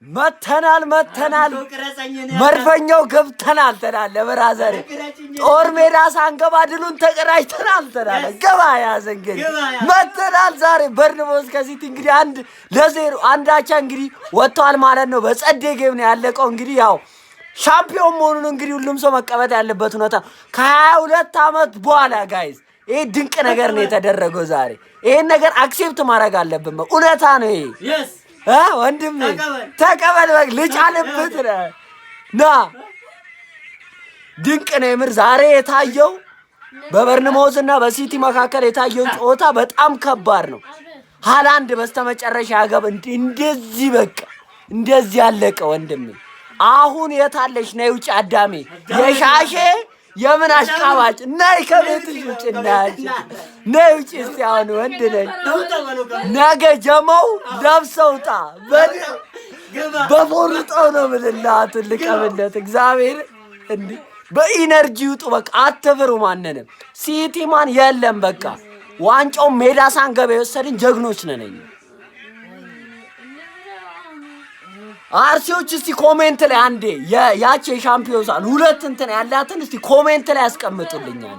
መተናል መድፈኛው ገብተናል ተናለ ብራዘር ጦር ሜዳ ሳንገባ ድሉን ተቀዳጅተናል ተናለ ገባ ያዘ እንግዲህ መተናል ዛሬ በርንሞስ ከሲቲ እንግዲህ 1-0 አንዳቻ እንግዲህ ወጥቷል ማለት ነው። በጸዴ ጌም ነው ያለቀው። እንግዲህ ያው ሻምፒዮን መሆኑን እንግዲህ ሁሉም ሰው መቀበል ያለበት ሁኔታ ከ22 ዓመት በኋላ ጋይስ ይሄ ድንቅ ነገር ነው የተደረገው ዛሬ። ይሄን ነገር አክሴፕት ማድረግ አለብን። እውነታ ነው ይሄ ወንድም ተቀበል ልጅ አለበት ና ድንቅ ነው የምር ዛሬ የታየው በበርንማውዝ እና በሲቲ መካከል የታየው ጨዋታ በጣም ከባድ ነው። ሃላንድ በስተመጨረሻ ያገብ እንደዚህ በቃ እንደዚህ ያለቀ ወንድም አሁን የታለሽ ነው ውጭ አዳሜ የሻሼ የምን አሽቃባጭ ነይ ከቤትሽ ውጭ እናያች ነይ ውጭ እስቲ አሁን ወንድ ነኝ ነገ ጀማው ለብሰውጣ በፎርጣው ነው ምንላት ልቀብለት እግዚአብሔር እንዴ በኢነርጂ ውጡ በቃ አትፍሩ ማንንም ሲቲ ማን የለም በቃ ዋንጫው ሜዳ ሳንገባ የወሰድን ጀግኖች ነን። አርሲዎች እስቲ ኮሜንት ላይ አንዴ ያቺ ሻምፒዮንስ ሁለት እንትን ያላትን እስቲ ኮሜንት ላይ ያስቀምጡልኛል።